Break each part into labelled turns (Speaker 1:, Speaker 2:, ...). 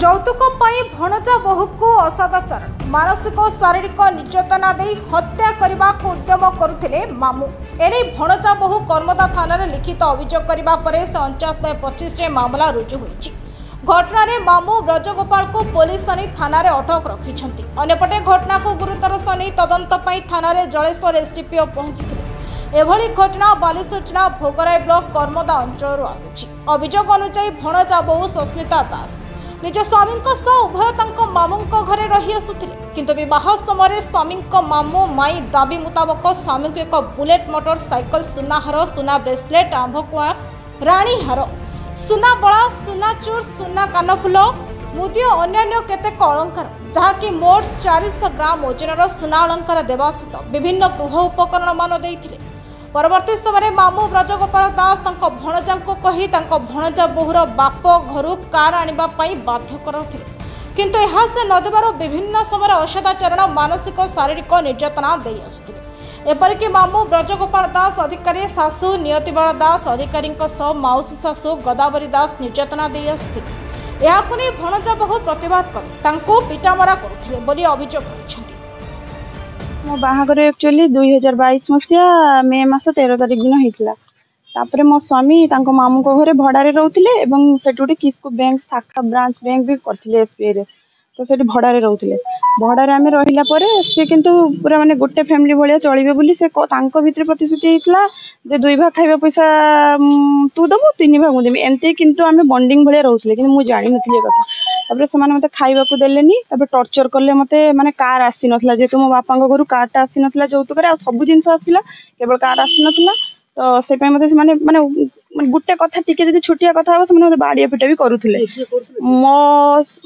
Speaker 1: ଯୌତୁକ ପାଇଁ ଭଣଜା ବୋହୂକୁ ଅସଦାଚରଣ ମାନସିକ ଶାରୀରିକ ନିର୍ଯାତନା ଦେଇ ହତ୍ୟା କରିବାକୁ ଉଦ୍ୟମ କରୁଥିଲେ ମାମୁ। ଏନେଇ ଭଣଜା ବୋହୂ କର୍ମଦା ଥାନାରେ ଲିଖିତ ଅଭିଯୋଗ କରିବା ପରେ 49/25 ମାମଲା ରୁଜୁ ହୋଇଛି। ଘଟଣାରେ ମାମୁ ବ୍ରଜଗୋପାଳଙ୍କୁ ପୋଲିସ ଆଣି ଥାନାରେ ଅଟକ ରଖିଛନ୍ତି। ଅନ୍ୟପଟେ ଘଟଣାକୁ ଗୁରୁତର ସନେଇ ତଦନ୍ତ ପାଇଁ ଥାନାରେ ଜଳେଶ୍ୱର ଏସଡିପିଓ ପହଞ୍ଚିଥିଲେ। एभली घटना बालेश्वर जिला भोगराई ब्लॉक कर्मदा अंचल आसी। अभियोग अनुसार भणजा बोहू सस्मिता दास निज स्वामी उभय मामू घरे रही आसुथिले, किंतु बह समय स्वामी मामू माई दाबी मुताबक स्वामी को एक बुलेट मोटरसाइकल सुनाहार सुना ब्रेसलेट आंभकुआ राणी हार सुना बड़ा सुना चूर सुना कानफुल मुदी अन्य केतेक अलंकार जहाँकि मोट 400 ग्राम ओजनर सुना अलंकार देवा सहित विभिन्न गृह उपकरण मान देइथिले। परवर्ती समय मामू ब्रजगोपाल दास भणजा को कही भणजा बोहूर बाप घर कार आनिबा पई बाध्य करथिले, किंतु यह से नदेबार विभिन्न समय असदाचरण मानसिक शारीरिक निर्यातना दे आसुथिले। एपरिक मामू ब्रजगोपाल दास अधिकारी सासू नियतिबाला दास अधिकारी माउसी सासू गोदावरी दास निर्यातना दे आसुथिले। याकु नै भणजा बहु प्रतिवाद कर पिटामरा करुथिले बोली अभियोग करिसेंति।
Speaker 2: मो बाहागर एक्चुअली 2022 मसीहा मे मास 13 तारिख दिन होता। तापर मो स्वामी मामू को घरे भड़ारे रोते और गोटे किस्को बैंक शाखा ब्रांच बैंक भी करते एसबीआई रे, तो से भड़ारे रोते। भड़ारे आम रहा सी किंतु पूरा माने गोटे फैमिली भाया चलिए बोली से भितर प्रतिश्रुति होता जे 2 भाग खाଇବା पैसा तू दबु 3 भाग मुझे एमती, किंतु आम बंडिंग भाया रोते कि मुझे जानी नी कथा। तापर से मत खावा देलेनी, टर्चर कले मत माने कार आसी नाला जेहेतु मो बापा घर कारटा आसी नाला यौतुक सब जिन आसला केवल कार आसी नाला, तो से मत से माने गोटे कथा टिके जब छोटिया कथा हम से बाड़िया पिटा भी करुले। मो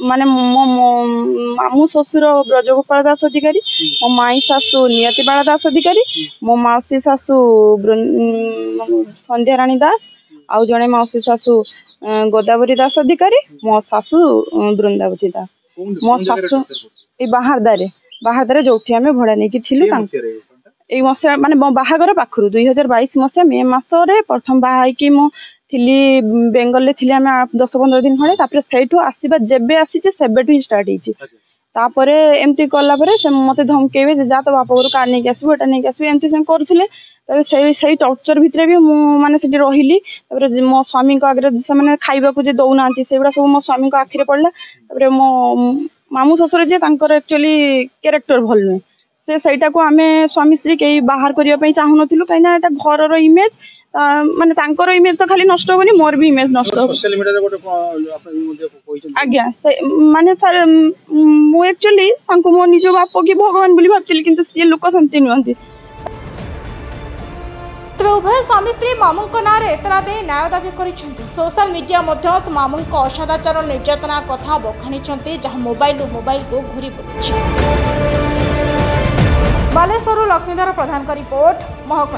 Speaker 2: माने मो मामू ससुर ब्रजगोपाल दास अधिकारी, मो माई सासू नियतिबाला दास अधिकारी, मो मौसी सासू संध्या राणी दास, आउ जड़े मौसी सासू गोदावरी दास अधिकारी, मो सासू बृंदावती दास। मो सासू ये बाहारदारे जो आम भड़ा नहीं ये मसीहा माने बाहागर पाखर 2022 मसीहा मे मासरे प्रथम बाहाई मु थिली बेंगल थी आम 10-15 दिन खड़े। तापर से आसवा जेबे आसी सेबेठू स्टार्ट होपर एमती कला से मत धमकेबे जा तो बापा घर कार नहीं आसबू एटा नहीं आसबू एमती करुले। से टर्चर भितर भी मुझे रही मो स्वामी आगे से खाइबा को दौना से गुड़ा सब मो स्वामी आखिरे पड़ा। मो मामू ससुर जी एक्चुअली कैरेक्टर भल नुहे से को आम स्वामी स्त्री कहीं बाहर करने चाहूँ ना कहीं घर इमेज माने इमेज तो खाली नष्ट होनी मोर भी इमेज नष्ट आज्ञा माने सर मु एक्चुअली मो निज बाप कि भगवान बोली भावुली किंतु सी लोक सेमती नुहति।
Speaker 1: तेज उभय स्वामी स्त्री मामू ना एतला दे न्याय दाबी करिसेंति। सोशल मीडिया मध्य मामू असदाचार निर्यातना कथा बखाणी जहाँ मोबाइल को घूरी बुलुछि। बालेश्वर लक्ष्मीधर प्रधान का रिपोर्ट महक।